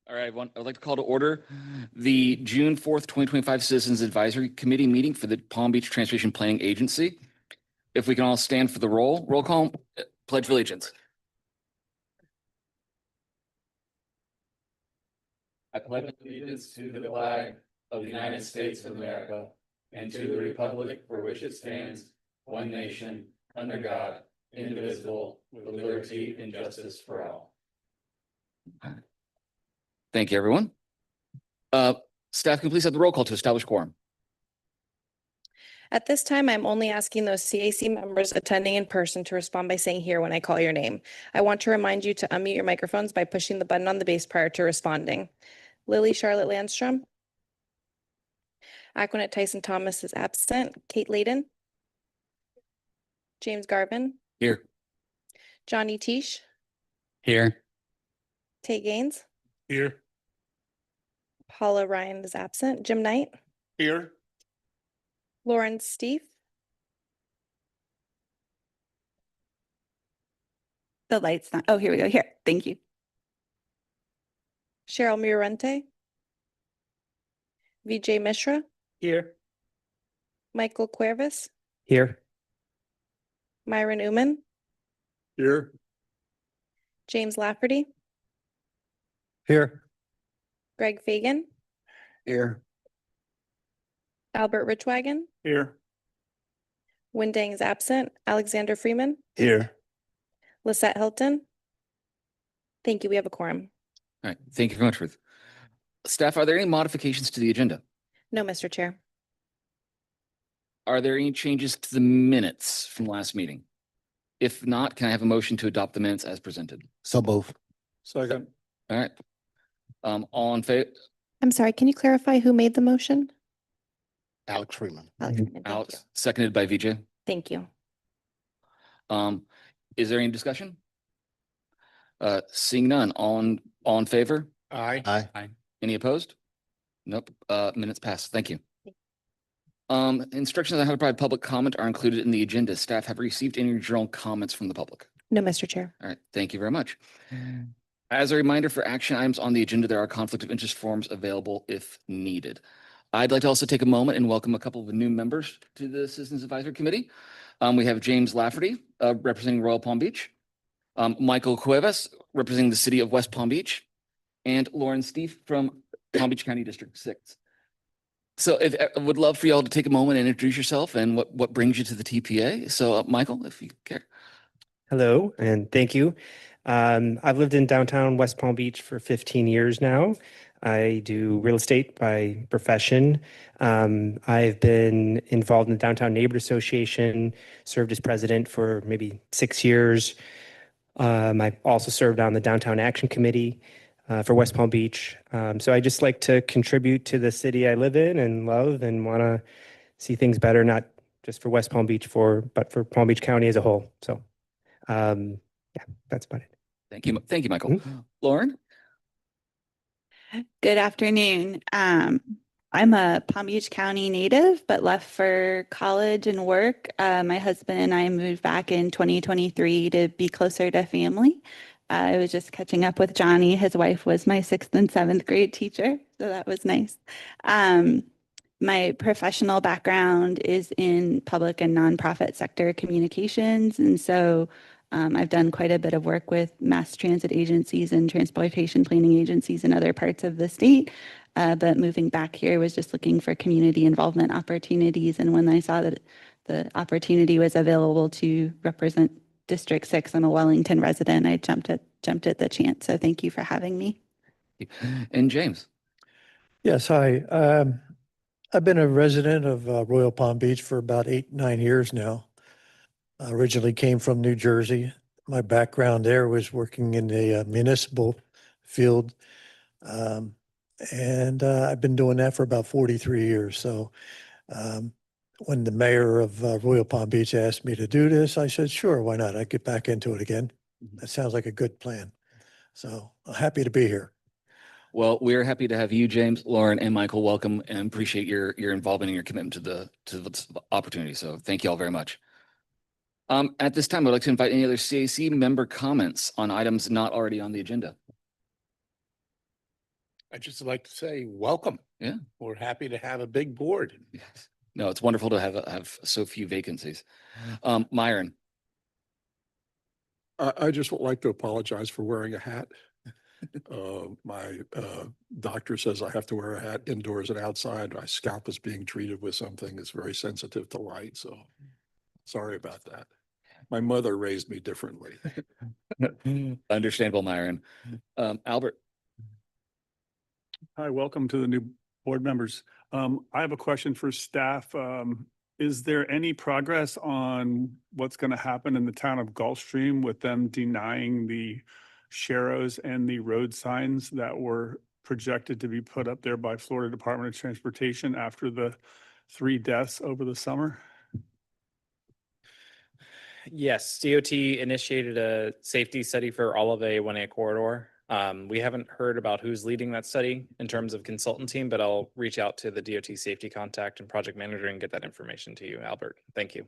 All right, I'd like to call to order the June 4th, 2025 Citizens Advisory Committee meeting for the Palm Beach Transportation Planning Agency. If we can all stand for the roll call, pledge of allegiance. I pledge allegiance to the flag of the United States of America and to the republic for which it stands, one nation, under God, indivisible, with liberty and justice for all. Thank you, everyone. Staff, can you please have the roll call to establish quorum? At this time, I'm only asking those CAC members attending in person to respond by saying here when I call your name. I want to remind you to unmute your microphones by pushing the button on the base prior to responding. Lily Charlotte Landstrom. Aquanette Tyson Thomas is absent. Kate Layden. James Garvin. Here. Johnny Teesh. Here. Tay Gaines. Here. Paula Ryan is absent. Jim Knight. Here. Lauren Steve. The light's not. Oh, here we go. Here. Thank you. Cheryl Murente. Vijay Mishra. Here. Michael Cuervis. Here. Myron Uman. Here. James Lafferty. Here. Greg Fagan. Here. Albert Richwagon. Here. Windang is absent. Alexander Freeman. Here. Lisette Hilton. Thank you. We have a quorum. All right. Thank you very much, Ruth. Staff, are there any modifications to the agenda? No, Mr. Chair. Are there any changes to the minutes from last meeting? If not, can I have a motion to adopt the minutes as presented? So move. Second. All right. All in favor? I'm sorry. Can you clarify who made the motion? Alex Freeman. Alex Freeman, thank Alex, you. seconded by Vijay. Thank you. Is there any discussion? Seeing none, all in favor? Aye. Aye. Any opposed? Nope. Minutes passed. Thank you. Instructions on how to provide public comment are included in the agenda. Staff have received any journal comments from the public. No, Mr. Chair. All right. Thank you very much. As a reminder, for action items on the agenda, there are conflict of interest forms available if needed. I'd like to also take a moment and welcome a couple of new members to the Citizens Advisory Committee. We have James Lafferty, representing Royal Palm Beach, Michael Cuevas, representing the city of West Palm Beach, and Lauren Steve from Palm Beach County District 6. So I would love for you all to take a moment and introduce yourself and what brings you to the TPA. So Michael, if you care. Hello, and thank you. I've lived in downtown West Palm Beach for 15 years now. I do real estate by profession. I've been involved in the Downtown Neighborhood Association, served as president for maybe 6 years. I also served on the Downtown Action Committee for West Palm Beach. So I just like to contribute to the city I live in and love and want to see things better, not just for West Palm Beach, but for Palm Beach County as a whole. So yeah, that's about it. Thank you. Thank you, Michael. Lauren? Good afternoon. I'm a Palm Beach County native, but left for college and work. My husband and I moved back in 2023 to be closer to family. I was just catching up with Johnny. His wife was my 6th and 7th grade teacher, so that was nice. My professional background is in public and nonprofit sector communications, and so I've done quite a bit of work with mass transit agencies and transportation planning agencies in other parts of the state. But moving back here was just looking for community involvement opportunities. And when I saw that the opportunity was available to represent District 6, I'm a Wellington resident, I jumped at the chance. So thank you for having me. And James? Yes, hi. I've been a resident of Royal Palm Beach for about 8-9 years now. I originally came from New Jersey. My background there was working in the municipal field. And I've been doing that for about 43 years. So when the mayor of Royal Palm Beach asked me to do this, I said, sure, why not? I'd get back into it again. That sounds like a good plan. So I'm happy to be here. Well, we're happy to have you, James, Lauren, and Michael. Welcome, and appreciate your involvement and your commitment to the opportunity. So thank you all very much. At this time, I'd like to invite any other CAC member comments on items not already on the agenda. I'd just like to say, welcome. Yeah. We're happy to have a big board. Yes. No, it's wonderful to have so few vacancies. Myron, I just would like to apologize for wearing a hat. My doctor says I have to wear a hat indoors and outside. My scalp is being treated with something that's very sensitive to light, so sorry about that. My mother raised me differently. understandable, Myron. Albert, Hi, welcome to the new board members. I have a question for staff. Is there any progress on what's going to happen in the town of Gulfstream with them denying the sharrows and the road signs that were projected to be put up there by Florida Department of Transportation after the 3 deaths over the summer? Yes, DOT initiated a safety study for all of the 1A corridor. We haven't heard about who's leading that study in terms of consultant team, but I'll reach out to the DOT safety contact and project manager and get that information to you, Albert. Thank you.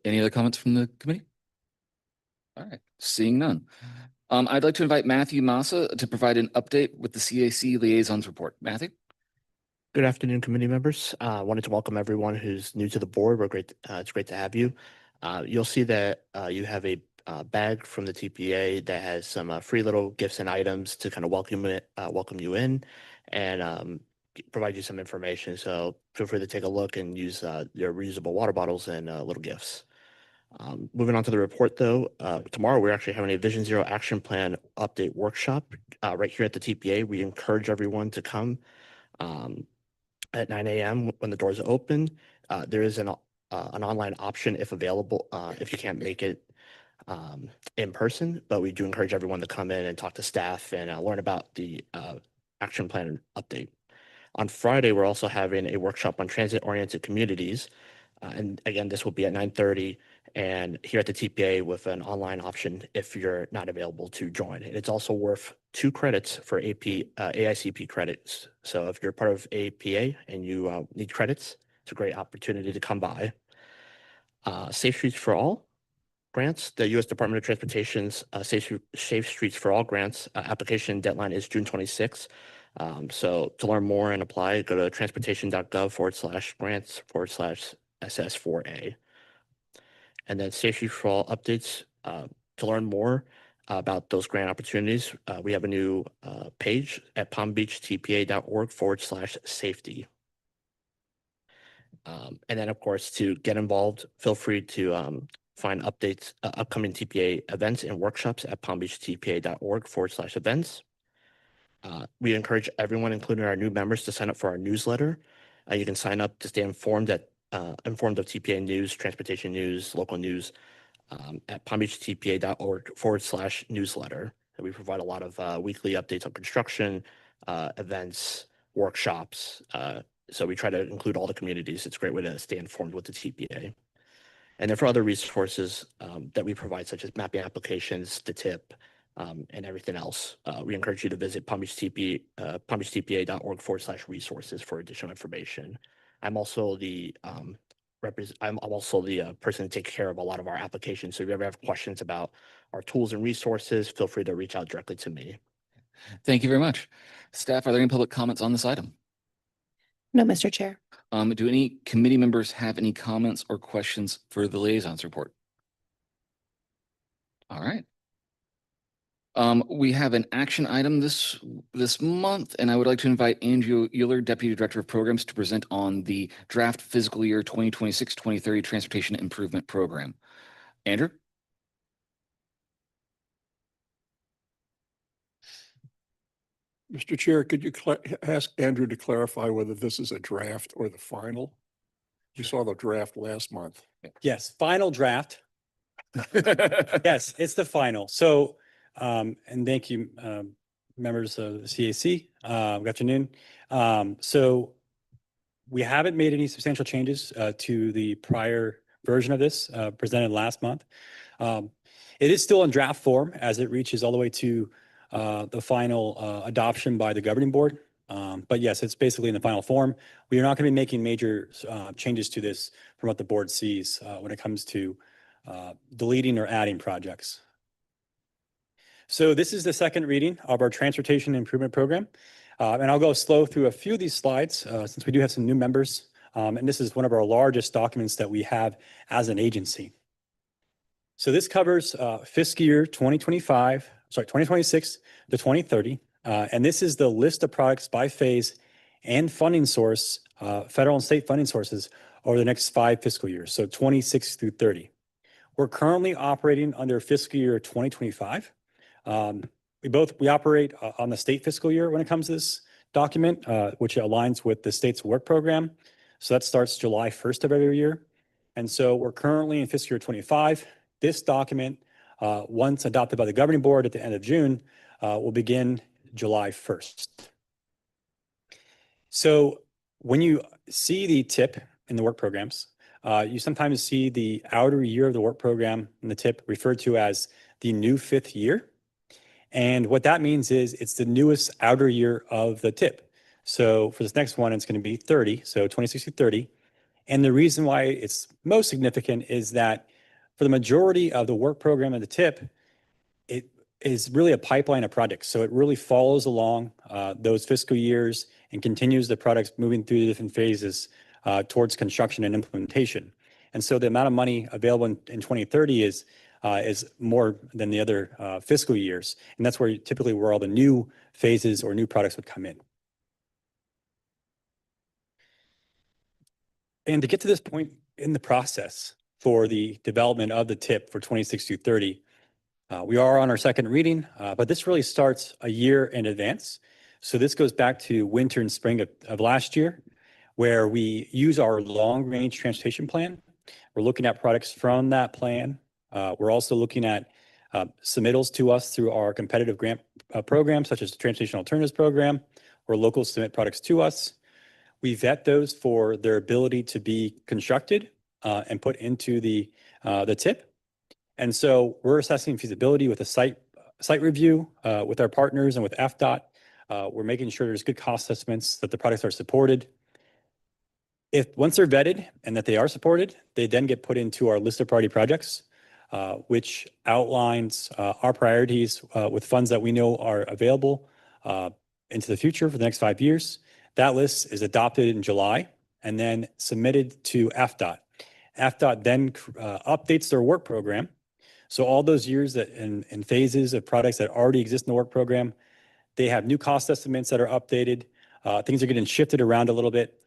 any other comments from the committee? All right, seeing none. I'd like to invite Matthew Massa to provide an update with the CAC liaisons report. Matthew? Good afternoon, committee members. I wanted to welcome everyone who's new to the board. It's great to have you. You'll see that you have a bag from the TPA that has some free little gifts and items to kind of welcome you in and provide you some information. So feel free to take a look and use your reusable water bottles and little gifts. Moving on to the report, though, tomorrow we're actually having a Vision Zero Action Plan update workshop right here at the TPA. We encourage everyone to come at 9 a.m. when the doors open. There is an online option if available, if you can't make it in person, but we do encourage everyone to come in and talk to staff and learn about the action plan update. On Friday, we're also having a workshop on transit-oriented communities. And again, this will be at 9:30 and here at the TPA with an online option if you're not available to join. And it's also worth 2 credits for AICP credits. So if you're part of APA and you need credits, it's a great opportunity to come by. Safe Streets for All grants, the U.S. Department of Transportation's Safe Streets for All grants application deadline is June 26th. So to learn more and apply, go to transportation.gov/grants/SS4A. And then Safe Streets for All updates. To learn more about those grant opportunities, we have a new page at palmbeachtpa.org/safety. And then, of course, to get involved, feel free to find updates, upcoming TPA events and workshops at palmbeachtpa.org/events. We encourage everyone, including our new members, to sign up for our newsletter. You can sign up to stay informed of TPA news, transportation news, local news at palmbeachtpa.org/newsletter. We provide a lot of weekly updates on construction, events, workshops. So we try to include all the communities. It's a great way to stay informed with the TPA. And then for other resources that we provide, such as mapping applications, the TIP, and everything else, we encourage you to visit palmbeachtpa.org/resources for additional information. I'm also the person to take care of a lot of our applications. So if you ever have questions about our tools and resources, feel free to reach out directly to me. Thank you very much. Staff, are there any public comments on this item? No, Mr. Chair. Do any committee members have any comments or questions for the liaisons report? All right. We have an action item this month, and I would like to invite Andrew Euler, Deputy Director of Programs, to present on the draft fiscal year 2026-2030 Transportation Improvement Program. Andrew? Mr. Chair, could you ask Andrew to clarify whether this is a draft or the final? You saw the draft last month. Yes, final draft. Yes, it's the final. So, and thank you, members of the CAC. Good afternoon. So we haven't made any substantial changes to the prior version of this presented last month. It is still in draft form as it reaches all the way to the final adoption by the governing board. But yes, it's basically in the final form. We are not going to be making major changes to this from what the board sees when it comes to deleting or adding projects. So this is the second reading of our Transportation Improvement Program. And I'll go slow through a few of these slides since we do have some new members. And this is one of our largest documents that we have as an agency. So this covers fiscal year 2026 to 2030. And this is the list of products by phase and funding source, federal and state funding sources over the next 5 fiscal years, so 26 through 30. We're currently operating under fiscal year 2025. We operate on the state fiscal year when it comes to this document, which aligns with the state's work program. So that starts July 1st of every year. And so we're currently in fiscal year 25. This document, once adopted by the governing board at the end of June, will begin July 1st. So when you see the TIP in the work programs, you sometimes see the outer year of the work program in the TIP referred to as the new 5th year. And what that means is it's the newest outer year of the TIP. So for this next one, it's going to be 30, so 26 to 30. And the reason why it's most significant is that for the majority of the work program of the TIP, it is really a pipeline of projects. So it really follows along those fiscal years and continues the products moving through the different phases towards construction and implementation. And so the amount of money available in 2030 is more than the other fiscal years. And that's where typically all the new phases or new products would come in. And to get to this point in the process for the development of the TIP for 26 through 30, we are on our second reading, but this really starts a year in advance. So this goes back to winter and spring of last year, where we use our long-range transportation plan. We're looking at products from that plan. We're also looking at submittals to us through our competitive grant program, such as the Transportation Alternatives Program, where locals submit products to us. We vet those for their ability to be constructed and put into the TIP. And so we're assessing feasibility with a site review with our partners and with FDOT. We're making sure there's good cost estimates, that the products are supported. Once they're vetted and that they are supported, they then get put into our list of priority projects, which outlines our priorities with funds that we know are available into the future for the next 5 years. That list is adopted in July and then submitted to FDOT. FDOT then updates their work program. So all those years that in phases of products that already exist in the work program, they have new cost estimates that are updated. Things are getting shifted around a little bit.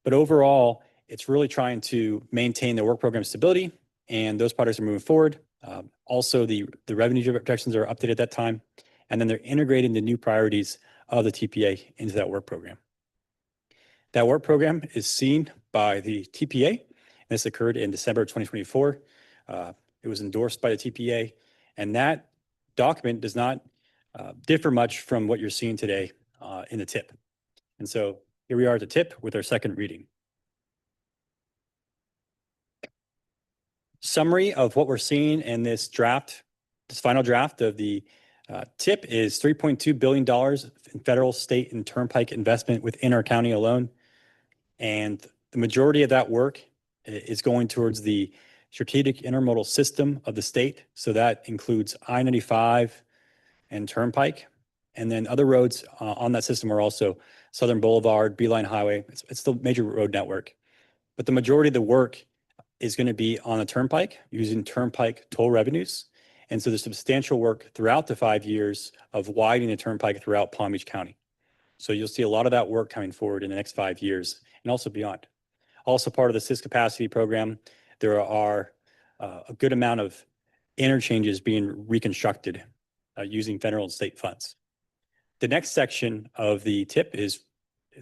But overall, it's really trying to maintain the work program stability, and those products are moving forward. Also, the revenue projections are updated at that time, and then they're integrating the new priorities of the TPA into that work program. That work program is seen by the TPA, and this occurred in December of 2024. It was endorsed by the TPA, and that document does not differ much from what you're seeing today in the TIP. And so here we are at the TIP with our second reading. Summary of what we're seeing in this draft, this final draft of the TIP is $3.2 billion in federal, state, and turnpike investment within our county alone. And the majority of that work is going towards the strategic intermodal system of the state. So that includes I-95 and Turnpike. And then other roads on that system are also Southern Boulevard, Beeline Highway. It's the major road network. But the majority of the work is going to be on the Turnpike using Turnpike toll revenues. And so there's substantial work throughout the 5 years of widening the Turnpike throughout Palm Beach County. So you'll see a lot of that work coming forward in the next 5 years and also beyond. Also part of the SIS capacity program, there are a good amount of interchanges being reconstructed using federal and state funds. The next section of the TIP is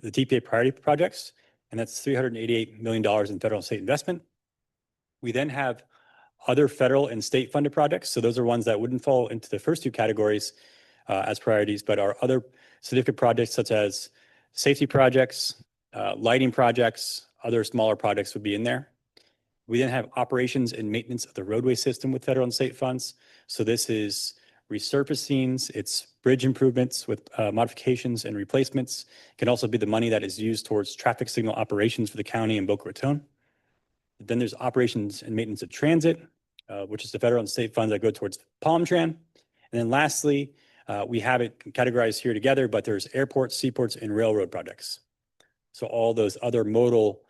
the TPA priority projects, and that's $388 million in federal and state investment. We then have other federal and state funded projects. So those are ones that wouldn't fall into the first two categories as priorities, but are other significant projects such as safety projects, lighting projects, other smaller projects would be in there. We then have operations and maintenance of the roadway system with federal and state funds. So this is resurfacings, it's bridge improvements with modifications and replacements. It can also be the money that is used towards traffic signal operations for the county and Boca Raton. Then there's operations and maintenance of transit, which is the federal and state funds that go towards Palm Tran. And then lastly, we have it categorized here together, but there's airports, seaports, and railroad projects. So all those other modal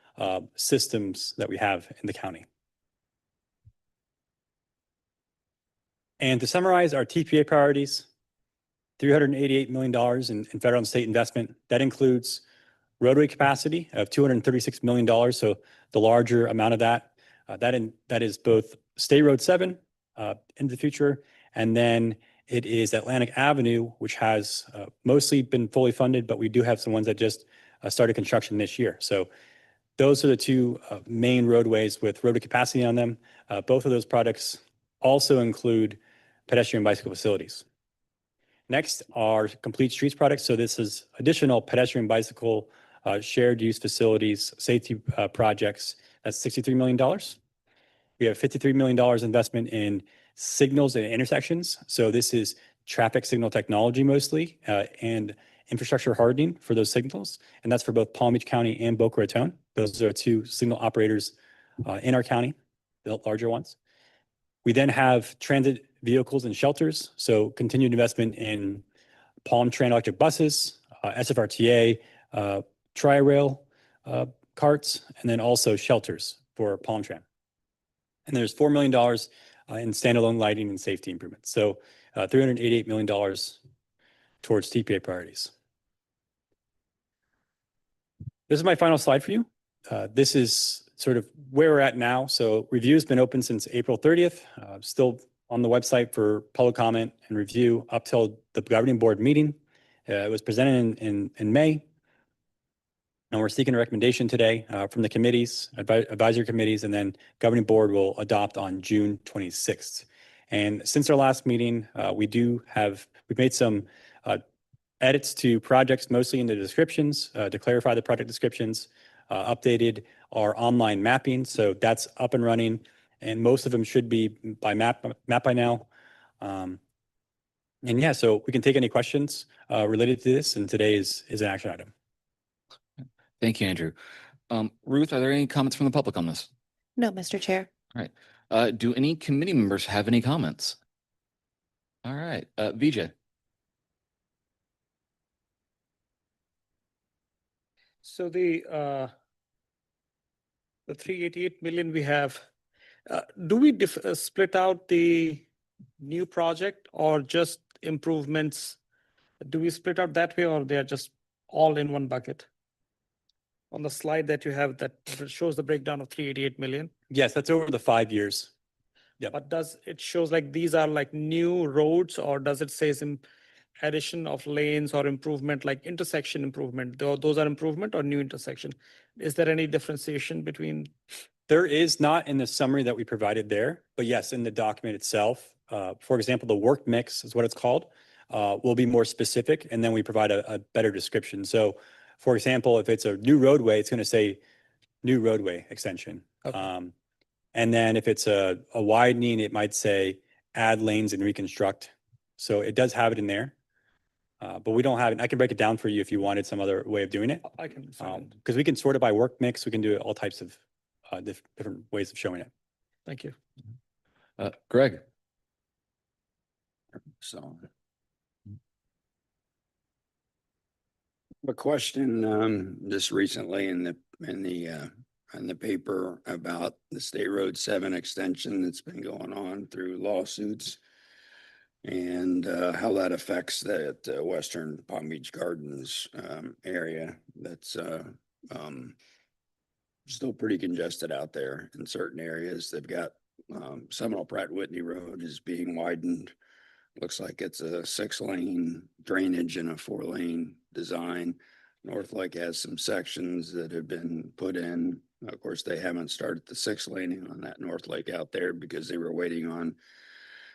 systems that we have in the county. And to summarize our TPA priorities, $388 million in federal and state investment. That includes roadway capacity of $236 million. So the larger amount of that, that is both State Road 7 in the future, and then it is Atlantic Avenue, which has mostly been fully funded, but we do have some ones that just started construction this year. So those are the two main roadways with roadway capacity on them. Both of those projects also include pedestrian bicycle facilities. Next are complete streets projects. So this is additional pedestrian bicycle shared use facilities, safety projects. That's $63 million. We have $53 million investment in signals and intersections. So this is traffic signal technology mostly and infrastructure hardening for those signals. And that's for both Palm Beach County and Boca Raton. Those are two signal operators in our county, the larger ones. We then have transit vehicles and shelters. So continued investment in Palm Tran electric buses, SFRTA, Tri-Rail carts, and then also shelters for Palm Tran. And there's $4 million in standalone lighting and safety improvements. So $388 million towards TPA priorities. This is my final slide for you. This is sort of where we're at now. So review has been open since April 30th, still on the website for public comment and review up till the governing board meeting. It was presented in May. And we're seeking a recommendation today from the committees, advisory committees, and then governing board will adopt on June 26th. And since our last meeting, we've made some edits to projects, mostly in the descriptions, to clarify the project descriptions, updated our online mapping. So that's up and running, and most of them should be by map by now. And yeah, so we can take any questions related to this, and today is an action item. Thank you, Andrew. Ruth, are there any comments from the public on this? No, Mr. Chair. All right. Do any committee members have any comments? All right. VJ. So the 388 million we have, do we split out the new project or just improvements? Do we split out that way, or they are just all in one bucket? On the slide that you have that shows the breakdown of 388 million. Yes, that's over the 5 years. Yeah. But does it shows like these are like new roads, or does it say some addition of lanes or improvement, like intersection improvement? Those are improvement or new intersection? Is there any differentiation between? There is not in the summary that we provided there, but yes, in the document itself, for example, the work mix is what it's called, will be more specific, and then we provide a better description. So for example, if it's a new roadway, it's going to say new roadway extension. Okay. And then if it's a widening, it might say add lanes and reconstruct. So it does have it in there, but we don't have it. I can break it down for you if you wanted some other way of doing it. I can find it. Because we can sort it by work mix. We can do all types of different ways of showing it. Thank you. Greg. So a question just recently in the paper about the State Road 7 extension that's been going on through lawsuits, and how that affects that Western Palm Beach Gardens area that's still pretty congested out there in certain areas. They've got Seminole Pratt Whitney Road is being widened. Looks like it's a 6-lane drainage and a 4-lane design. North Lake has some sections that have been put in. Of course, they haven't started the 6-laning on that North Lake out there because they were waiting on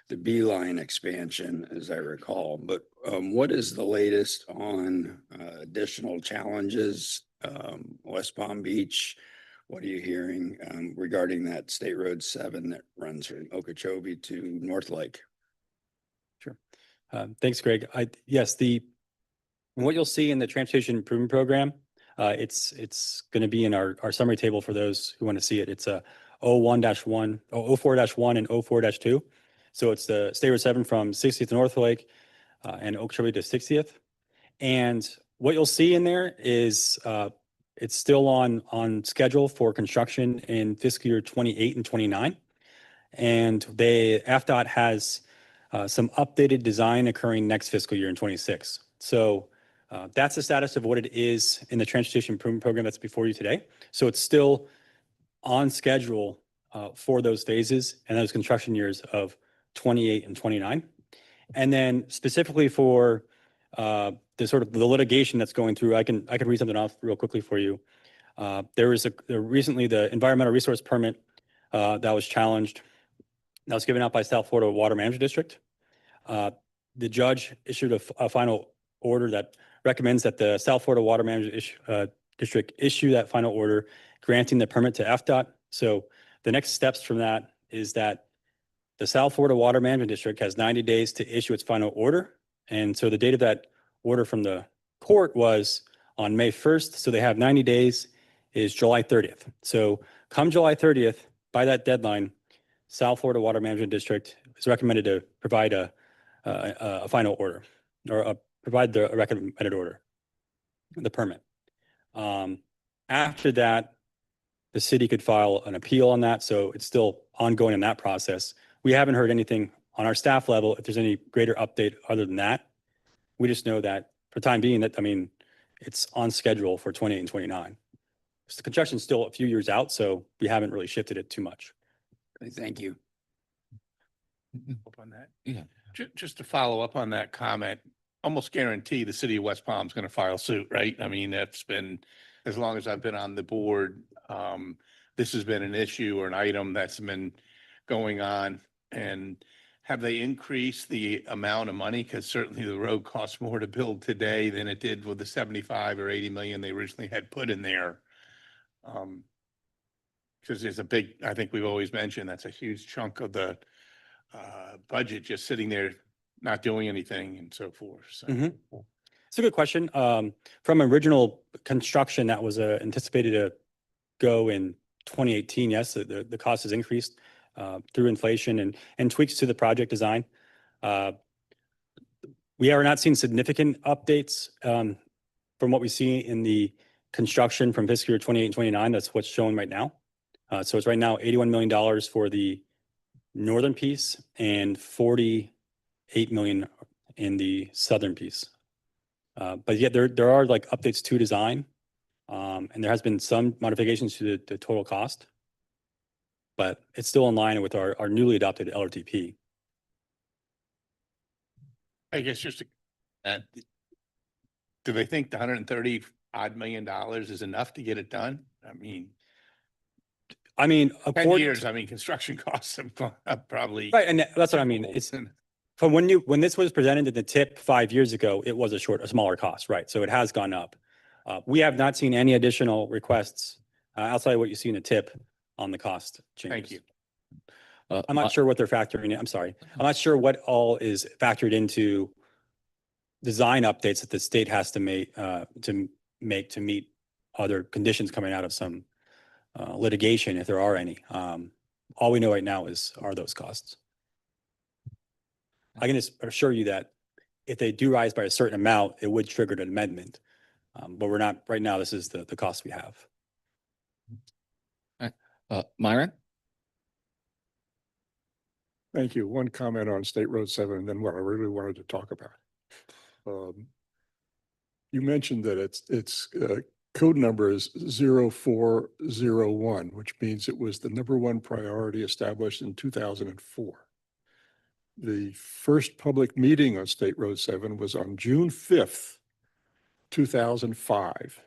the B-line expansion, as I recall. But what is the latest on additional challenges? West Palm Beach, what are you hearing regarding that State Road 7 that runs from Okeechobee to North Lake? Sure. Thanks, Greg. Yes, what you'll see in the Transportation Improvement Program, it's going to be in our summary table for those who want to see it. It's a 04-1 and 04-2. So it's the State Road 7 from 60th to North Lake and Okeechobee to 60th. And what you'll see in there is it's still on schedule for construction in fiscal year 28 and 29. And FDOT has some updated design occurring next fiscal year in 26. So that's the status of what it is in the Transportation Improvement Program that's before you today. So it's still on schedule for those phases and those construction years of 28 and 29. And then specifically for the sort of the litigation that's going through, I can read something off real quickly for you. There was recently the environmental resource permit that was challenged. That was given out by South Florida Water Management District. The judge issued a final order that recommends that the South Florida Water Management District issue that final order granting the permit to FDOT. So the next steps from that is that the South Florida Water Management District has 90 days to issue its final order. And so the date of that order from the court was on May 1st. So they have 90 days is July 30th. So come July 30th, by that deadline, South Florida Water Management District is recommended to provide a final order or provide the recommended order, the permit. After that, the city could file an appeal on that. So it's still ongoing in that process. We haven't heard anything on our staff level if there's any greater update other than that. We just know that for the time being that, I mean, it's on schedule for 28 and 29. So the construction's still a few years out, so we haven't really shifted it too much. Thank you. Up on that. Yeah. Just to follow up on that comment, almost guarantee the city of West Palm is going to file suit, right? I mean, that's been, as long as I've been on the board, this has been an issue or an item that's been going on. And have they increased the amount of money? Because certainly the road costs more to build today than it did with the 75 or 80 million they originally had put in there. Because there's a big, I think we've always mentioned, that's a huge chunk of the budget just sitting there, not doing anything and so forth. So. It's a good question. From original construction that was anticipated to go in 2018, yes, the cost has increased through inflation and tweaks to the project design. We are not seeing significant updates from what we see in the construction from fiscal year 28 and 29. That's what's showing right now. So it's right now $81 million for the northern piece and $48 million in the southern piece. But yet there are like updates to design, and there has been some modifications to the total cost, but it's still in line with our newly adopted LRTP. I guess just do they think the $130 odd million is enough to get it done? I mean, 10 years, I mean, construction costs have gone up probably. Right, and that's what I mean. It's from when this was presented in the TIP 5 years ago, it was a smaller cost, right? So it has gone up. We have not seen any additional requests outside of what you see in the TIP on the cost changes. Thank you. I'm not sure what they're factoring in. I'm sorry. I'm not sure what all is factored into design updates that the state has to make to meet other conditions coming out of some litigation, if there are any. All we know right now are those costs. I can just assure you that if they do rise by a certain amount, it would trigger an amendment. But we're not, right now, this is the cost we have. Myron? Thank you. One comment on State Road 7 and then what I really wanted to talk about. You mentioned that its code number is 0401, which means it was the #1 priority established in 2004. The first public meeting on State Road 7 was on June 5th, 2005,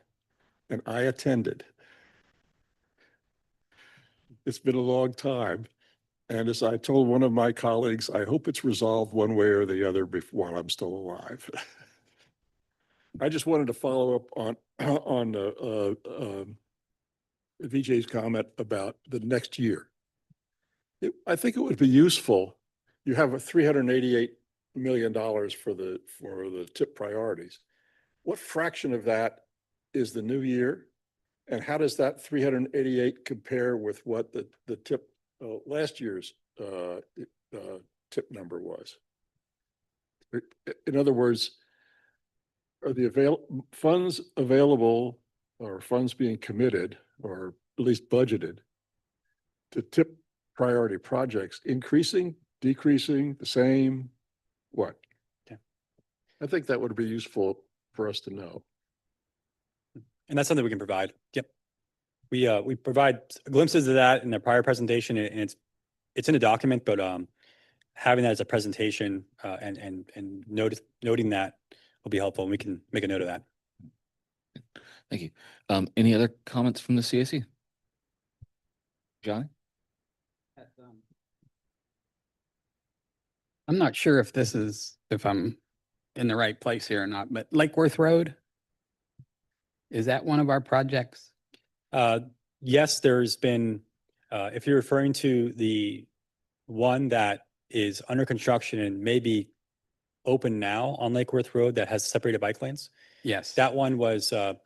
and I attended. It's been a long time. And as I told one of my colleagues, I hope it's resolved one way or the other while I'm still alive. I just wanted to follow up on VJ's comment about the next year. I think it would be useful. You have a $388 million for the TIP priorities. What fraction of that is the new year? And how does that 388 compare with what the TIP last year's tip number was. In other words, are the funds available or funds being committed or at least budgeted to tip priority projects increasing, decreasing, the same? What? Yeah. I think that would be useful for us to know. And that's something we can provide. Yep. We provide glimpses of that in the prior presentation, and it's in a document, but having that as a presentation and noting that will be helpful, and we can make a note of that. Thank you. Any other comments from the CAC? Johnny? I'm not sure if I'm in the right place here or not, but Lake Worth Road, is that one of our projects? Yes, there's been, if you're referring to the one that is under construction and may be open now on Lake Worth Road that has separated bike lanes. Yes. That one was a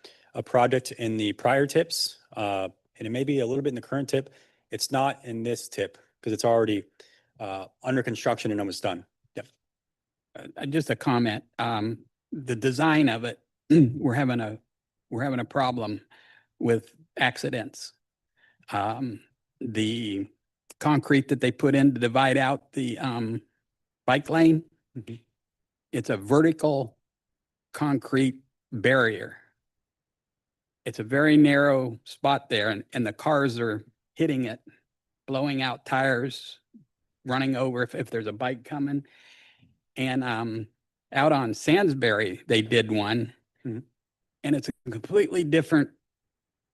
project in the prior tips, and it may be a little bit in the current tip. It's not in this tip because it's already under construction and almost done. Yep. Just a comment. The design of it, we're having a problem with accidents. The concrete that they put in to divide out the bike lane, it's a vertical concrete barrier. It's a very narrow spot there, and the cars are hitting it, blowing out tires, running over if there's a bike coming. And out on Sandsbury, they did one, and it's a completely different,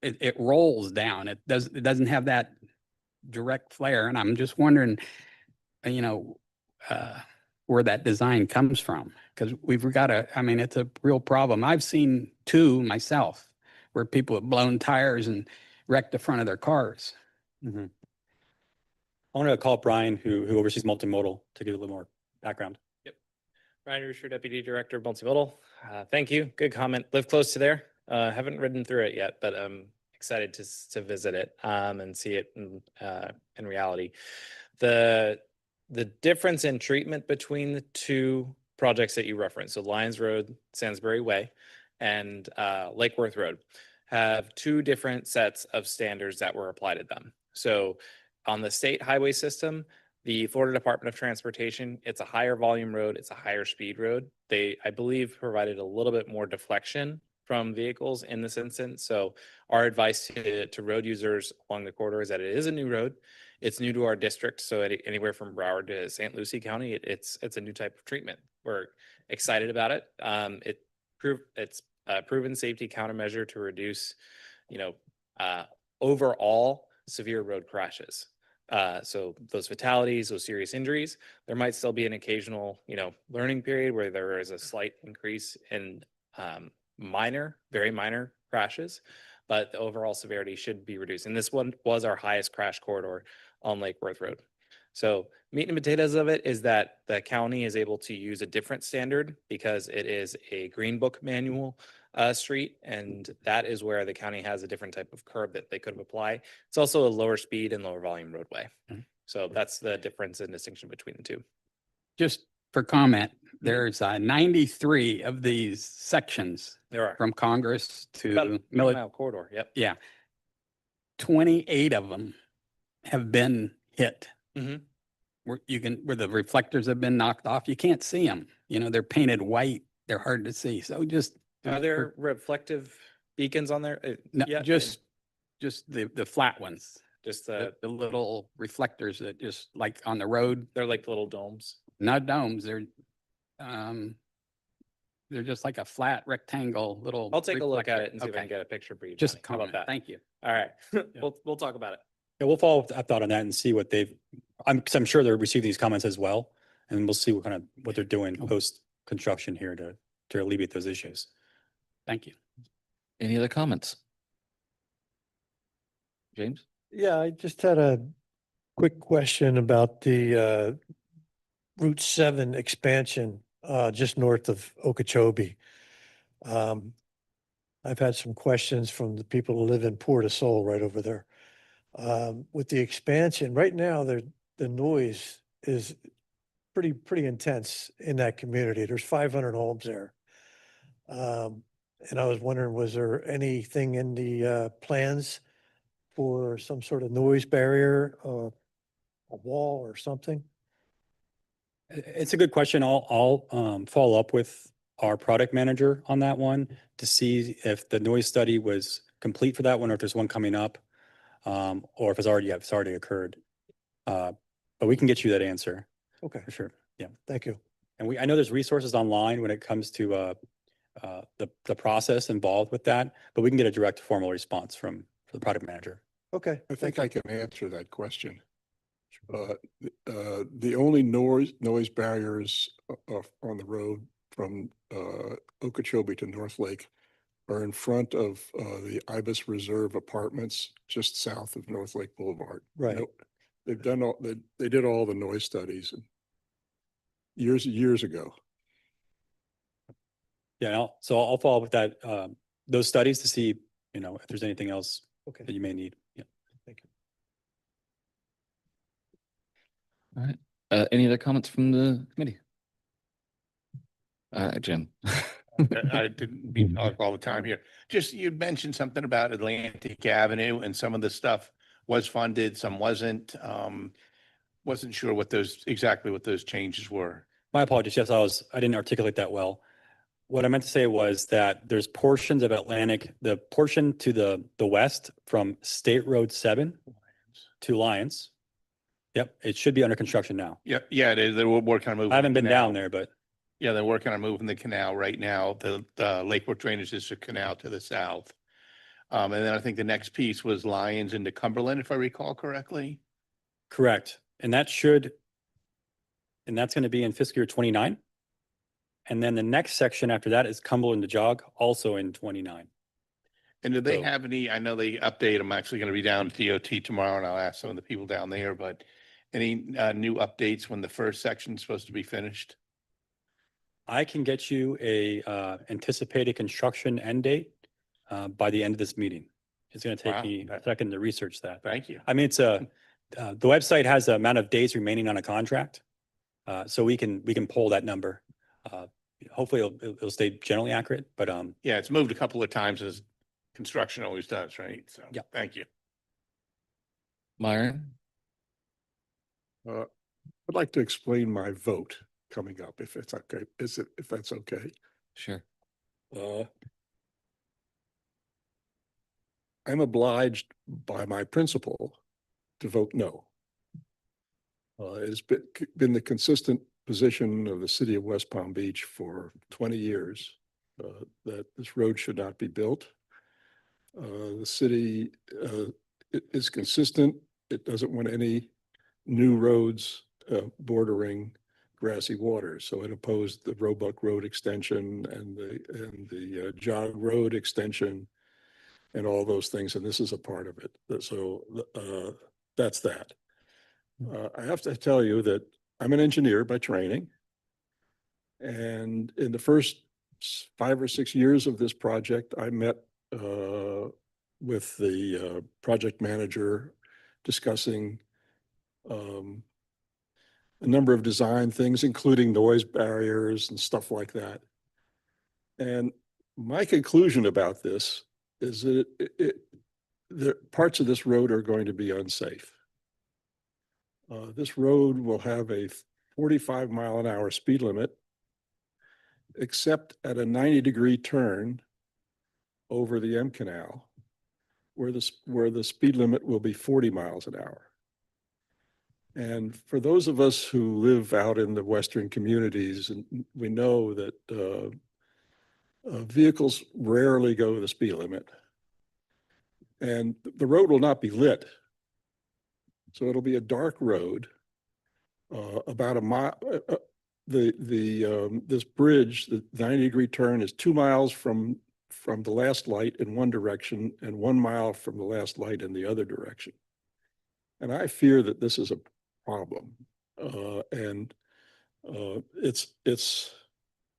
it rolls down. It doesn't have that direct flare. And I'm just wondering, where that design comes from, because we've got it's a real problem. I've seen two myself where people have blown tires and wrecked the front of their cars. I want to call Brian, who oversees multimodal, to give a little more background. Brian Rusher, Deputy Director of Multimodal. Thank you. Good comment. Live close to there. Haven't ridden through it yet, but I'm excited to visit it and see it in reality. The difference in treatment between the two projects that you referenced, so Lions Road, Sandsbury Way, and Lake Worth Road, have two different sets of standards that were applied to them. So on the state highway system, the Florida Department of Transportation, it's a higher volume road, it's a higher speed road. They, I believe, provided a little bit more deflection from vehicles in this instance. So our advice to road users along the corridor is that it is a new road. It's new to our district, so anywhere from Broward to St. Lucie County, it's a new type of treatment. We're excited about it. It's a proven safety countermeasure to reduce, overall severe road crashes. So those fatalities, those serious injuries, there might still be an occasional, learning period where there is a slight increase in very minor crashes, but the overall severity should be reduced. And this one was our highest crash corridor on Lake Worth Road. So meat and potatoes of it is that the county is able to use a different standard because it is a Green Book manual street, and that is where the county has a different type of curb that they could have applied. It's also a lower speed and lower volume roadway. So that's the difference and distinction between the two. Just for comment, there's 93 of these sections There are. from Congress About to a military. mile corridor. Yep. Yeah. 28 of them have been hit. Where the reflectors have been knocked off. You can't see them. They're painted white. They're hard to see. So Are there reflective beacons on there? no, Yeah. just the flat ones. Just The little reflectors that just like on the road. they're like little domes. Not domes. They're just like a flat rectangle little. I'll take a look at reflector. it and see if I can Okay. get a picture for you. Just Johnny. How about that? Thank you. All right. We'll talk about it. Yeah, we'll follow up on that and see what I'm sure they're receiving these comments as well. And we'll see what they're doing post construction here to alleviate those issues. Thank you. Any other comments? James? Yeah, I just had a quick question about the Route 7 expansion just north of Okeechobee. I've had some questions from the people who live in Port of Sol right over there. With the expansion, right now, the noise is pretty intense in that community. There's 500 homes there. And I was wondering, was there anything in the plans for some sort of noise barrier, a wall or something? It's a good question. I'll follow up with our product manager on that one to see if the noise study was complete for that one, or if there's one coming up, or if it's already occurred. But we can get you that answer Okay, for sure. Yeah. thank you. And I know there's resources online when it comes to the process involved with that, but we can get a direct formal response from the product manager. Okay, I thank think you. I can answer that question. The only noise barriers on the road from Okeechobee to North Lake are in front of the Ibis Reserve Apartments just south of North Lake Boulevard. Right. They've done they did all the noise studies years ago. Yeah, so I'll follow up with that, those studies to see, if there's anything else Okay, that you may need. Yeah. thank you. All right. Any other comments from the committee? Jim. I didn't mean to talk all the time here. Just, you mentioned something about Atlantic Avenue and some of the stuff was funded, some wasn't. Wasn't sure exactly what those changes were. My apologies. Yes, I didn't articulate that well. What I meant to say was that there's portions of Atlantic, the portion to the west from State Road 7 to Lyons. Yep, it should be under construction now. Yeah, it is. They're working on moving. I haven't the been canal. down there, but Yeah, they're working on moving the canal right now. The Lakeport Drainage District Canal to the south. And then I think the next piece was Lyons into Cumberland, if I recall correctly. correct. And that's going to be in fiscal year 29. And then the next section after that is Cumberland to Jog, also in 29. And do they So- have any, I know they update, I'm actually going to be down at DOT tomorrow and I'll ask some of the people down there, but any new updates when the first section's supposed to be finished? I can get you a anticipated construction end date by the end of this meeting. It's going to take Wow, me a that- second to research that. Thank you. I mean, the website has the amount of days remaining on a contract. So we can pull that number. Hopefully it'll stay generally accurate, but Yeah, it's moved a couple of times as construction always does, right? So, Yeah. Thank you. Myron? I'd like to explain my vote coming up, if it's okay. If that's okay? Sure. I'm obliged by my principle to vote no. It's been the consistent position of the city of West Palm Beach for 20 years that this road should not be built. The city is consistent. It doesn't want any new roads bordering grassy waters. So it opposed the Roebuck Road extension and the Jog Road extension and all those things. And this is a part of it. So that's that. I have to tell you that I'm an engineer by training. And in the first 5 or 6 years of this project, I met with the project manager discussing a number of design things, including noise barriers and stuff like that. And my conclusion about this is that the parts of this road are going to be unsafe. This road will have a 45-mile-an-hour speed limit, except at a 90-degree turn over the M Canal, where the speed limit will be 40 miles an hour. And for those of us who live out in the western communities, and we know that vehicles rarely go the speed limit, and the road will not be lit. So it'll be a dark road, about a mile. This bridge, the 90-degree turn, is 2 miles from the last light in one direction and 1 mile from the last light in the other direction. And I fear that this is a problem.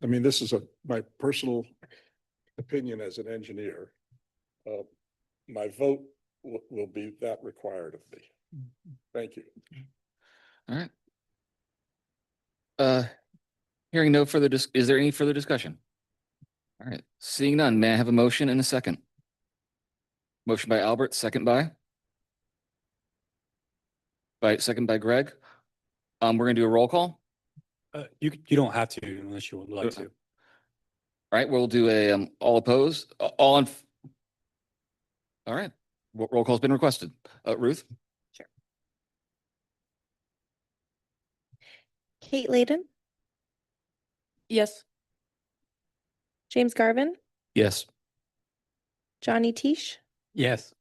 I mean, this is my personal opinion as an engineer. My vote will be that required of me. Thank you. All right. Hearing no further, is there any further discussion? All right, seeing none, may I have a motion and a second? Motion by Albert, second by? Second by Greg. We're gonna do a roll call. You don't have to unless you would like to. All right, we'll do a, all opposed, all in. All right, roll call's been requested. Ruth? Kate Layden, Yes. James Garvin, Yes. Johnny Teach, Yes.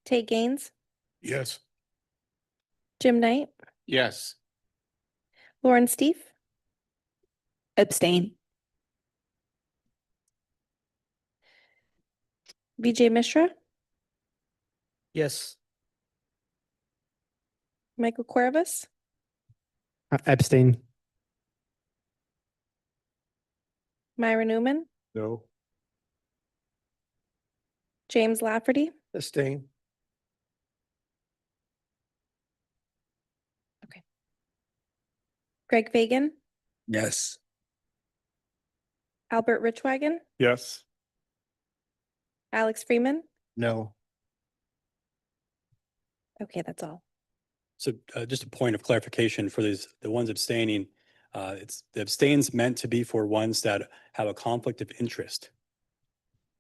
Tay Gaines, Yes. Jim Knight, Yes. Lauren Steve, Abstain. Vijay Mishra, Yes. Michael Cuervas, Abstain. Myra Newman, No. James Lafferty, Abstain. Greg Fagan, Yes. Albert Richwagon, Yes. Alex Freeman. No. Okay, that's all. So just a point of clarification for the ones abstaining. The abstains meant to be for ones that have a conflict of interest.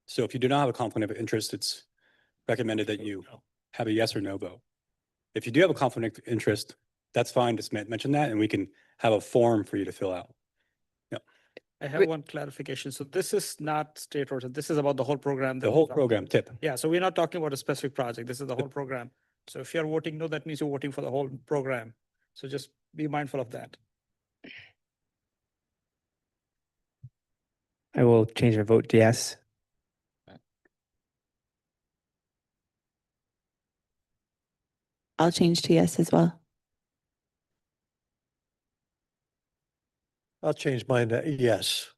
So if you do not have a conflict of interest, it's recommended that you have a yes or no vote. If you do have a conflict of interest, that's fine. Just mention that and we can have a form for you to fill out. I have one clarification. So this is not state road. This is about the whole program. that The we're whole talking program about. tip. Yeah, so we're not talking about a specific project. This is the whole program. So if you're voting no, that means you're voting for the whole program. So just be mindful of that. I will change my vote to yes. I'll change to yes as well. I'll change mine to yes.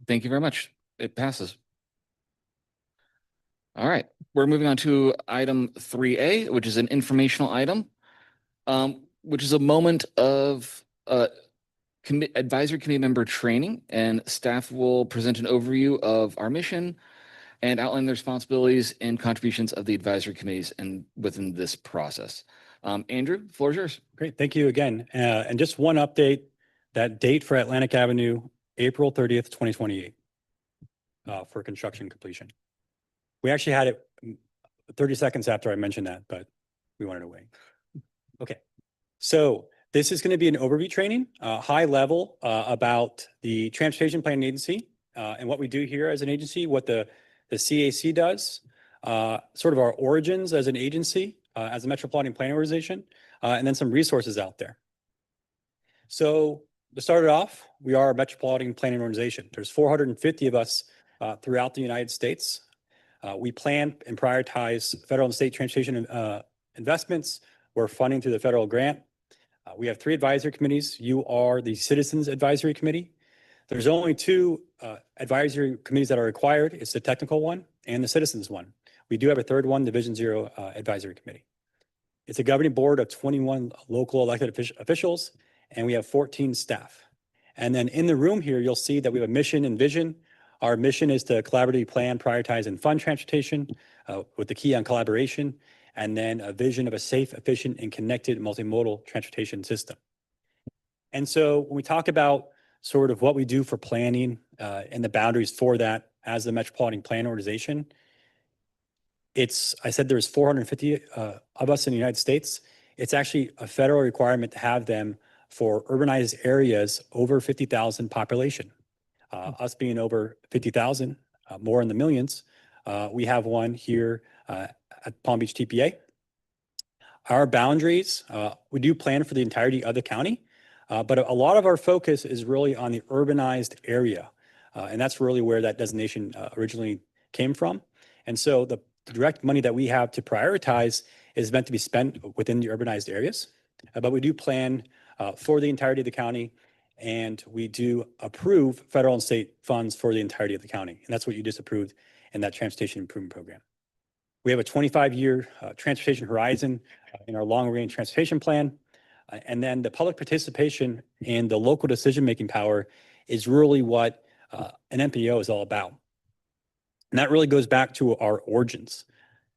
Thank you very much. It passes. All right, we're moving on to item 3A, which is an informational item, which is a moment of advisory committee member training, and staff will present an overview of our mission and outline the responsibilities and contributions of the advisory committees and within this process. Andrew, floor is yours. Great, thank you again. And just one update, that date for Atlantic Avenue, April 30th, 2028 for construction completion. We actually had it 30 seconds after I mentioned that, but we wanted to wait. Okay, so this is going to be an overview training, high level about the Transportation Planning Agency and what we do here as an agency, what the CAC does, sort of our origins as an agency, as a metropolitan planning organization, and then some resources out there. So to start it off, we are a metropolitan planning organization. There's 450 of us throughout the United States. We plan and prioritize federal and state transportation investments. We're funding through the federal grant. We have 3 advisory committees. You are the Citizens Advisory Committee. There's only 2 advisory committees that are required. It's the technical one and the citizens one. We do have a third one, Division 0 Advisory Committee. It's a governing board of 21 local elected officials, and we have 14 staff. And then in the room here, you'll see that we have a mission and vision. Our mission is to collaboratively plan, prioritize, and fund transportation with the key on collaboration, and then a vision of a safe, efficient, and connected multimodal transportation system. And so when we talk about sort of what we do for planning and the boundaries for that as the Metropolitan Plan Organization, I said there's 450 of us in the United States. It's actually a federal requirement to have them for urbanized areas over 50,000 population. Us being over 50,000, more in the millions, we have one here at Palm Beach TPA. Our boundaries, we do plan for the entirety of the county, but a lot of our focus is really on the urbanized area. And that's really where that designation originally came from. And so the direct money that we have to prioritize is meant to be spent within the urbanized areas. But we do plan for the entirety of the county, and we do approve federal and state funds for the entirety of the county. And that's what you just approved in that transportation improvement program. We have a 25-year transportation horizon in our long-range transportation plan. And then the public participation and the local decision-making power is really what an MPO is all about. And that really goes back to our origins.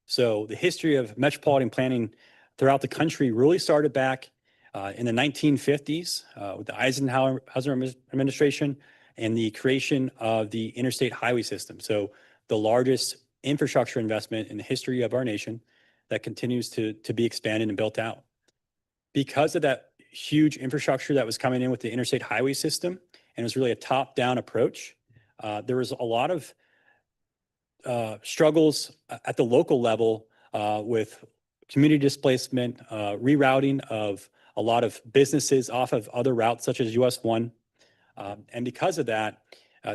So the history of metropolitan planning throughout the country really started back in the 1950s with the Eisenhower administration and the creation of the interstate highway system. So the largest infrastructure investment in the history of our nation that continues to be expanded and built out. Because of that huge infrastructure that was coming in with the interstate highway system, and it was really a top-down approach, there was a lot of struggles at the local level with community displacement, rerouting of a lot of businesses off of other routes such as US 1. And because of that,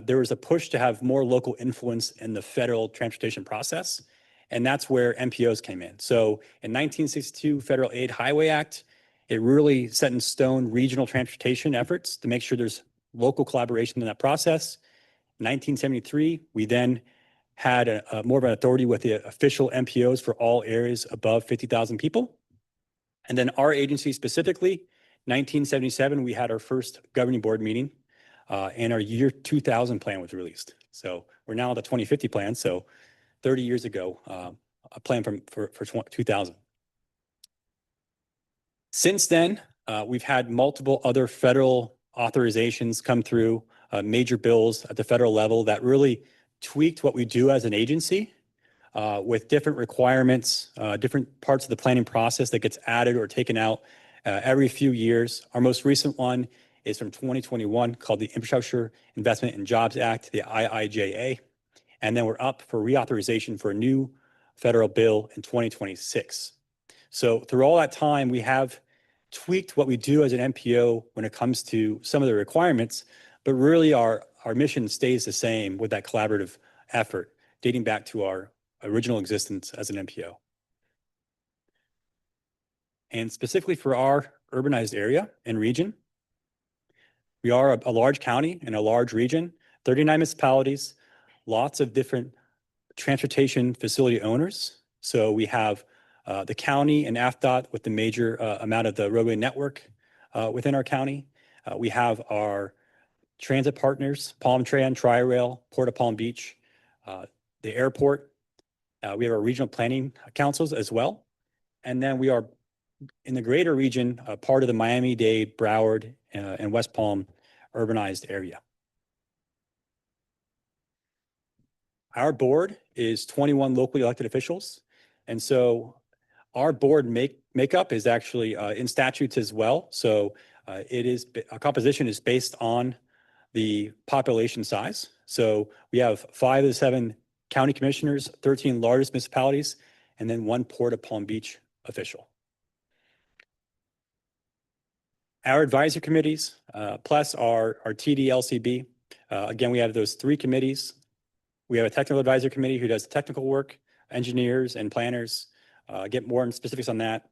there was a push to have more local influence in the federal transportation process. And that's where MPOs came in. So in 1962 Federal Aid Highway Act, it really set in stone regional transportation efforts to make sure there's local collaboration in that process. In 1973, we then had more of an authority with the official MPOs for all areas above 50,000 people. And then our agency specifically, 1977, we had our first governing board meeting and our year 2000 plan was released. So we're now on the 2050 plan. So 30 years ago, a plan for 2000. Since then, we've had multiple other federal authorizations come through, major bills at the federal level that really tweaked what we do as an agency with different requirements, different parts of the planning process that gets added or taken out every few years. Our most recent one is from 2021 called the Infrastructure Investment and Jobs Act, the IIJA. And then we're up for reauthorization for a new federal bill in 2026. So through all that time, we have tweaked what we do as an MPO when it comes to some of the requirements, but really our mission stays the same with that collaborative effort dating back to our original existence as an MPO. And specifically for our urbanized area and region, we are a large county and a large region, 39 municipalities, lots of different transportation facility owners. So we have the county and AFDOT with the major amount of the roadway network within our county. We have our transit partners, Palm Tran, Tri-Rail, Port of Palm Beach, the airport. We have our regional planning councils as well. And then we are in the greater region, part of the Miami-Dade, Broward, and West Palm urbanized area. Our board is 21 locally elected officials. And so our board makeup is actually in statutes as well. So our composition is based on the population size. So we have 5 of the 7 county commissioners, 13 largest municipalities, and then 1 Port of Palm Beach official. Our advisory committees, plus our TDLCB, again, we have those 3 committees. We have a technical advisory committee who does technical work, engineers and planners, get more in specifics on that.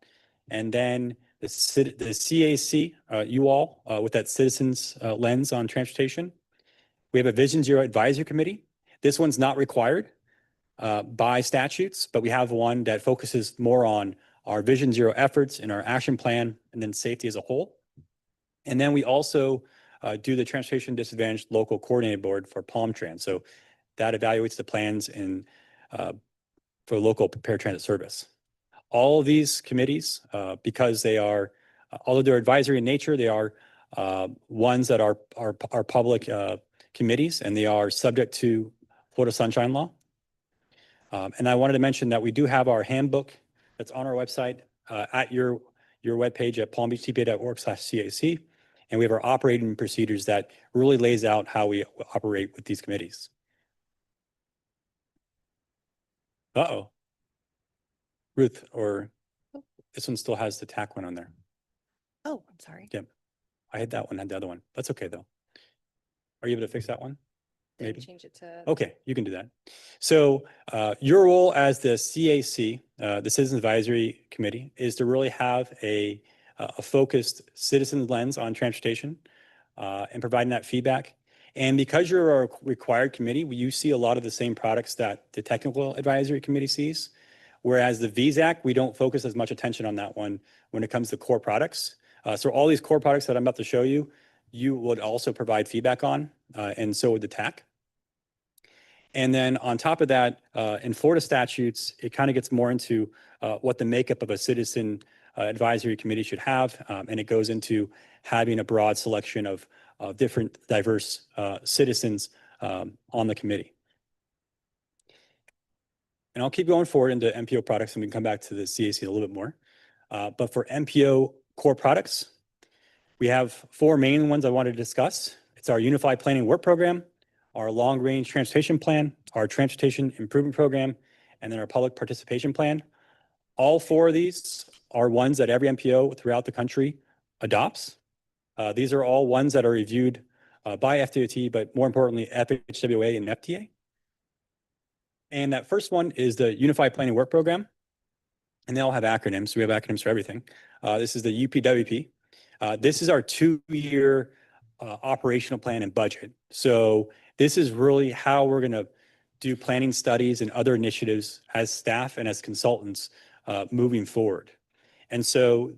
And then the CAC, you all, with that citizens lens on transportation. We have a Vision Zero advisory committee. This one's not required by statutes, but we have one that focuses more on our Vision Zero efforts and our action plan, and then safety as a whole. And then we also do the Transportation Disadvantaged Local Coordinated Board for Palm Tran. So that evaluates the plans for local prepared transit service. All of these committees, because they are, although they're advisory in nature, they are ones that are public committees, and they are subject to Florida Sunshine Law. And I wanted to mention that we do have our handbook that's on our website at your webpage at palmbeachtpa.org/CAC. And we have our operating procedures that really lays out how we operate with these committees. Uh-oh. Ruth, or this one still has the TAC one on there. Oh, I'm sorry. Yep. I had that one, had the other one. That's okay, though. Are you able to fix that one? Maybe Maybe. change it to. Okay, you can do that. So your role as the CAC, the Citizens Advisory Committee, is to really have a focused citizen lens on transportation and providing that feedback. And because you're a required committee, you see a lot of the same products that the Technical Advisory Committee sees. Whereas the VSAC, we don't focus as much attention on that one when it comes to core products. So all these core products that I'm about to show you, you would also provide feedback on, and so would the TAC. And then on top of that, in Florida statutes, it kind of gets more into what the makeup of a citizen advisory committee should have. And it goes into having a broad selection of different diverse citizens on the committee. And I'll keep going forward into MPO products and we can come back to the CAC a little bit more. But for MPO core products, we have 4 main ones I wanted to discuss. It's our Unified Planning Work Program, our Long Range Transportation Plan, our Transportation Improvement Program, and then our Public Participation Plan. All 4 of these are ones that every MPO throughout the country adopts. These are all ones that are reviewed by FDOT, but more importantly, FHWA and FTA. And that first one is the Unified Planning Work Program. And they all have acronyms. So we have acronyms for everything. This is the UPWP. This is our 2-year operational plan and budget. So this is really how we're going to do planning studies and other initiatives as staff and as consultants moving forward. And so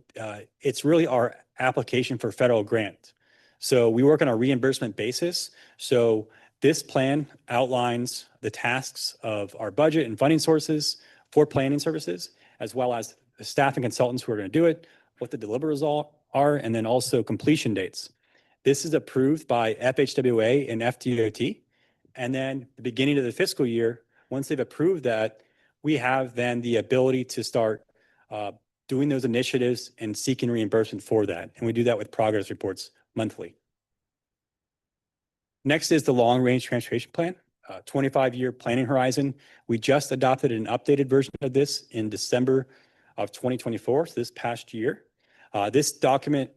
it's really our application for federal grant. So we work on a reimbursement basis. So this plan outlines the tasks of our budget and funding sources for planning services, as well as the staff and consultants who are going to do it, what the deliverables are, and then also completion dates. This is approved by FHWA and FDOT. And then the beginning of the fiscal year, once they've approved that, we have then the ability to start doing those initiatives and seeking reimbursement for that. And we do that with progress reports monthly. Next is the Long Range Transportation Plan, 25-year planning horizon. We just adopted an updated version of this in December of 2024, so this past year. This document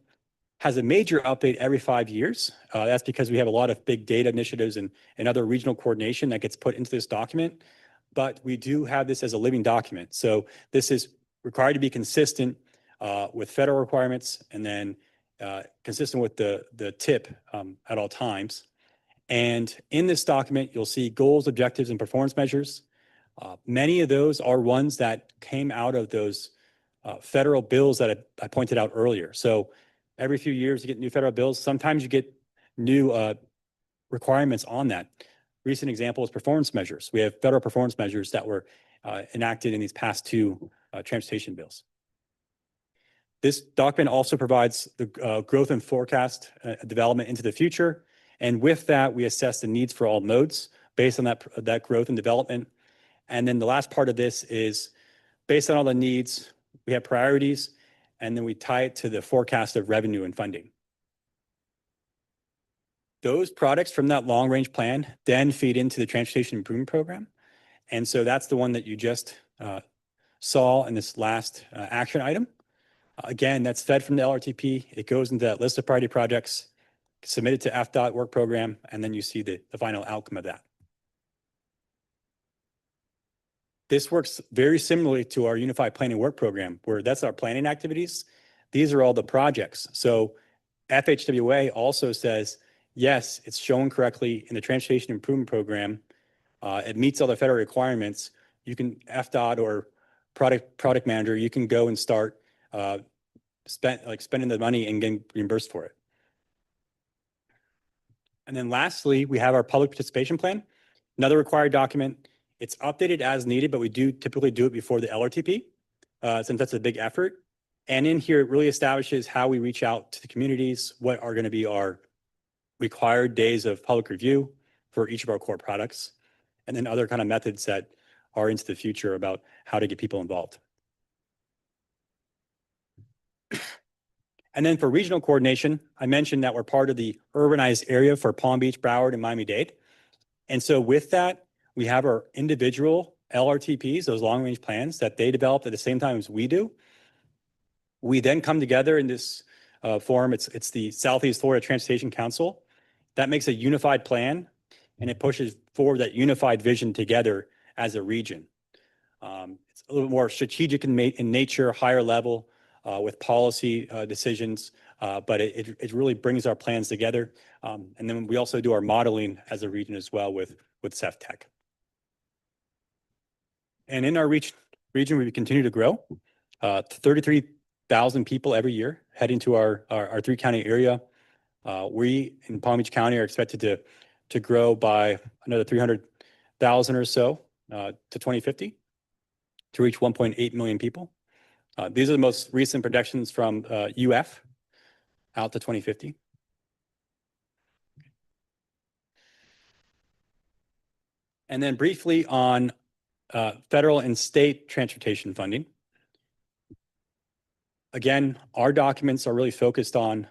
has a major update every 5 years. That's because we have a lot of big data initiatives and other regional coordination that gets put into this document. But we do have this as a living document. So this is required to be consistent with federal requirements and then consistent with the TIP at all times. And in this document, you'll see goals, objectives, and performance measures. Many of those are ones that came out of those federal bills that I pointed out earlier. So every few years you get new federal bills. Sometimes you get new requirements on that. Recent example is performance measures. We have federal performance measures that were enacted in these past 2 transportation bills. This document also provides the growth and forecast development into the future. And with that, we assess the needs for all modes based on that growth and development. And then the last part of this is based on all the needs, we have priorities, and then we tie it to the forecast of revenue and funding. Those products from that long range plan then feed into the Transportation Improvement Program. And so that's the one that you just saw in this last action item. Again, that's fed from the LRTP. It goes into that list of priority projects, submitted to FDOT work program, and then you see the final outcome of that. This works very similarly to our Unified Planning Work Program, where that's our planning activities. These are all the projects. So FHWA also says, yes, it's shown correctly in the Transportation Improvement Program. It meets all the federal requirements. You can, FDOT or product manager, you can go and start spending the money and getting reimbursed for it. And then lastly, we have our Public Participation Plan, another required document. It's updated as needed, but we do typically do it before the LRTP, since that's a big effort. And in here, it really establishes how we reach out to the communities, what are going to be our required days of public review for each of our core products, and then other kind of methods that are into the future about how to get people involved. And then for regional coordination, I mentioned that we're part of the urbanized area for Palm Beach, Broward, and Miami-Dade. And so with that, we have our individual LRTPs, those long-range plans that they developed at the same time as we do. We then come together in this forum. It's the Southeast Florida Transportation Council. That makes a unified plan, and it pushes forward that unified vision together as a region. It's a little more strategic in nature, higher level with policy decisions, but it really brings our plans together. And then we also do our modeling as a region as well with CEF Tech. And in our region, we continue to grow. 33,000 people every year heading to our 3-county area. We in Palm Beach County are expected to grow by another 300,000 or so to 2050 to reach 1.8 million people. These are the most recent projections from UF out to 2050. And then briefly on federal and state transportation funding. Again, our documents are really focused on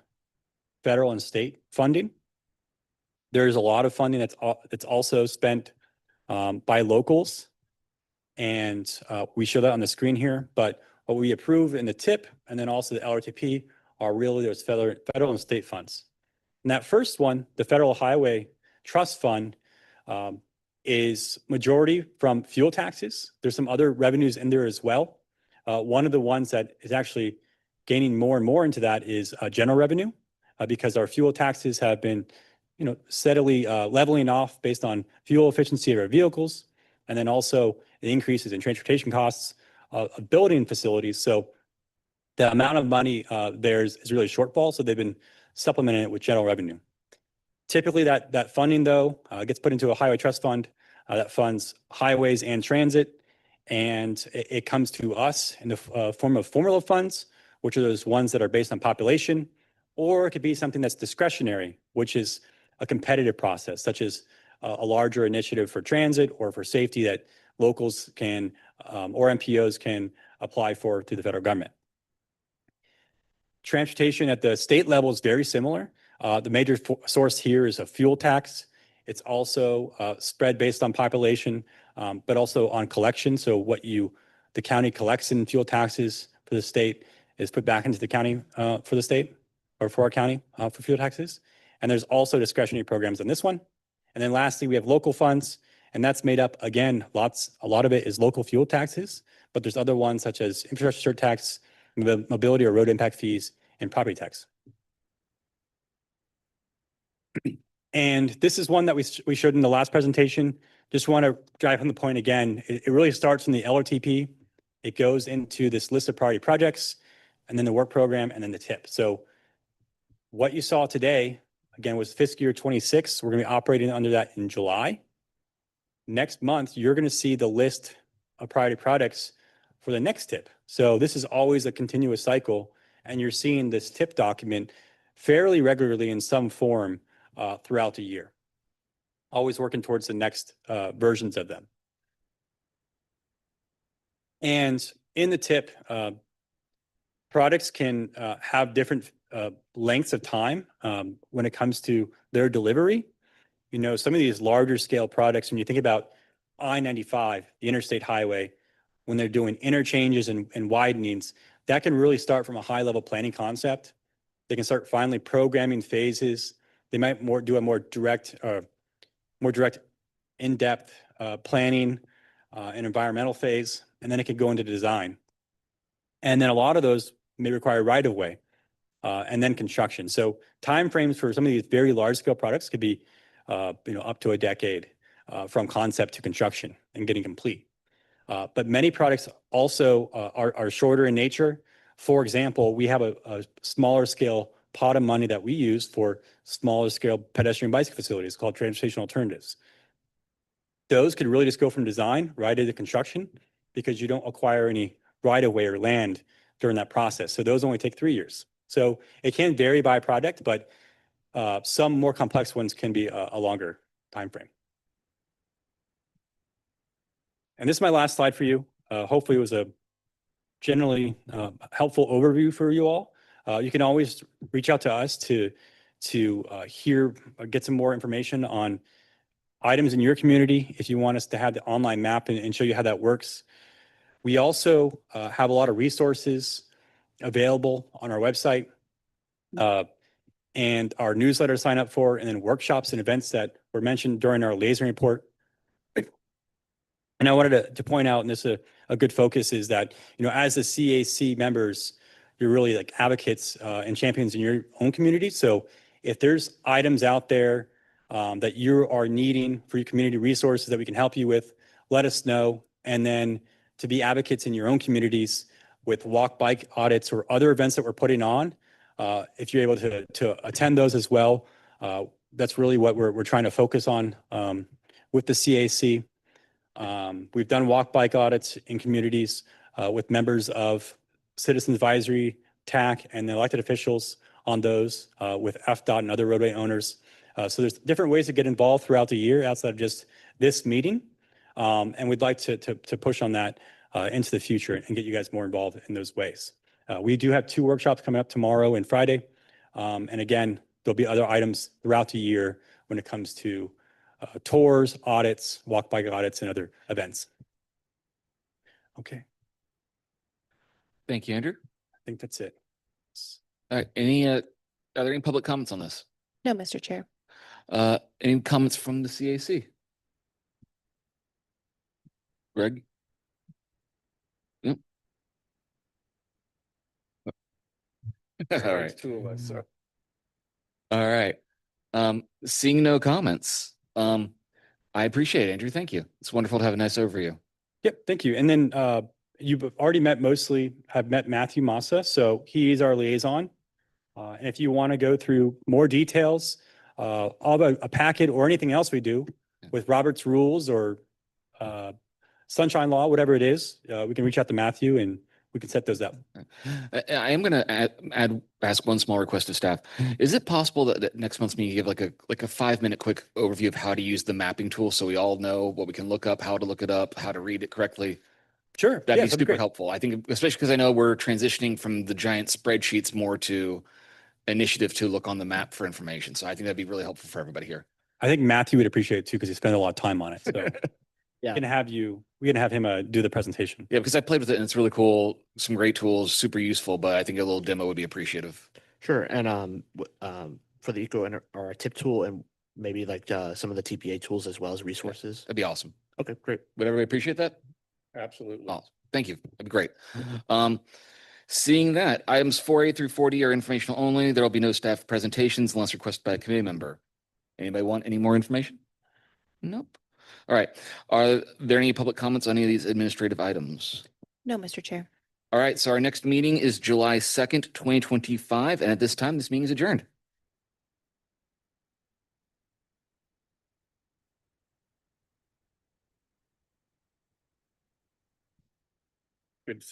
federal and state funding. There's a lot of funding that's also spent by locals, and we show that on the screen here. But what we approve in the TIP and then also the LRTP are really those federal and state funds. And that first one, the Federal Highway Trust Fund, is majority from fuel taxes. There's some other revenues in there as well. One of the ones that is actually gaining more and more into that is general revenue, because our fuel taxes have been, steadily leveling off based on fuel efficiency of our vehicles, and then also the increases in transportation costs of building facilities. So the amount of money there is really a shortfall. So they've been supplementing it with general revenue. Typically, that funding, though, gets put into a highway trust fund that funds highways and transit, and it comes to us in the form of formula funds, which are those ones that are based on population, or it could be something that's discretionary, which is a competitive process, such as a larger initiative for transit or for safety that locals can or MPOs can apply for through the federal government. Transportation at the state level is very similar. The major source here is a fuel tax. It's also spread based on population, but also on collection. So what the county collects in fuel taxes for the state is put back into the county for the state or for our county for fuel taxes. And there's also discretionary programs on this one. And then lastly, we have local funds, and that's made up, again, a lot of it is local fuel taxes, but there's other ones such as infrastructure tax, the mobility or road impact fees, and property tax. And this is one that we showed in the last presentation. Just want to drive home the point again. It really starts in the LRTP. It goes into this list of priority projects, and then the work program, and then the TIP. So what you saw today, again, was fiscal year 26. We're going to be operating under that in July. Next month, you're going to see the list of priority projects for the next TIP. So this is always a continuous cycle, and you're seeing this TIP document fairly regularly in some form throughout the year, always working towards the next versions of them. And in the TIP, products can have different lengths of time when it comes to their delivery. Some of these larger scale products, when you think about I-95, the interstate highway, when they're doing interchanges and widenings, that can really start from a high level planning concept. They can start finally programming phases. They might do a more direct, in-depth planning and environmental phase, and then it could go into design. And then a lot of those may require right-of-way and then construction. So timeframes for some of these very large-scale products could be, up to a decade from concept to construction and getting complete. But many products also are shorter in nature. For example, we have a smaller scale pot of money that we use for smaller scale pedestrian bicycle facilities called transportation alternatives. Those could really just go from design right into construction because you don't acquire any right-of-way or land during that process. So those only take 3 years. So it can vary by project, but some more complex ones can be a longer time frame. And this is my last slide for you. Hopefully it was a generally helpful overview for you all. You can always reach out to us to get some more information on items in your community if you want us to have the online map and show you how that works. We also have a lot of resources available on our website and our newsletter to sign up for, and then workshops and events that were mentioned during our liaison report. And I wanted to point out, and this is a good focus, is that, as the CAC members, you're really like advocates and champions in your own community. So if there's items out there that you are needing for your community resources that we can help you with, let us know. And then to be advocates in your own communities with walk bike audits or other events that we're putting on. If you're able to attend those as well, that's really what we're trying to focus on with the CAC. We've done walk bike audits in communities with members of Citizens Advisory, TAC, and the elected officials on those with FDOT and other roadway owners. So there's different ways to get involved throughout the year outside of just this meeting. And we'd like to push on that into the future and get you guys more involved in those ways. We do have 2 workshops coming up tomorrow and Friday. And again, there'll be other items throughout the year when it comes to tours, audits, walk bike audits, and other events. Okay, Thank you, Andrew. I think that's it. All right, are there any public comments on this? No, Mr. Chair. Any comments from the CAC? Greg? Yep. All right. 2 of us, so. All right. Seeing no comments, I appreciate it, Andrew. Thank you. It's wonderful to have a nice overview. Yep, thank you. And then you've already met have met Matthew Massa, so he is our liaison. And if you want to go through more details, all about a packet or anything else we do with Robert's rules or sunshine law, whatever it is, we can reach out to Matthew and we can set those up. I am going to ask one small request of staff. Is it possible that next month's meeting give like a 5-minute quick overview of how to use the mapping tool so we all know what we can look up, how to look it up, how to read it correctly? Sure. That'd Yeah, be super great. helpful. I think, especially because I know we're transitioning from the giant spreadsheets more to initiative to look on the map for information. So I think that'd be really helpful for everybody here. I think Matthew would appreciate it too because he spent a lot of time on it. So Yeah. we can have him do the presentation. Yeah, because I played with it and it's really cool. Some great tools, super useful, but I think a little demo would be appreciative. Sure. And for the or tip tool and maybe like some of the TPA tools as well as resources. That'd be awesome. Okay, great. Would everybody appreciate that? Absolutely. Oh, thank you. That'd be great. Seeing that, items 4A through 40 are informational only. There will be no staff presentations unless requested by a committee member. Anybody want any more information? Nope. All right. Are there any public comments on any of these administrative items? No, Mr. Chair. All right. So our next meeting is July 2nd, 2025. And at this time, this meeting is adjourned.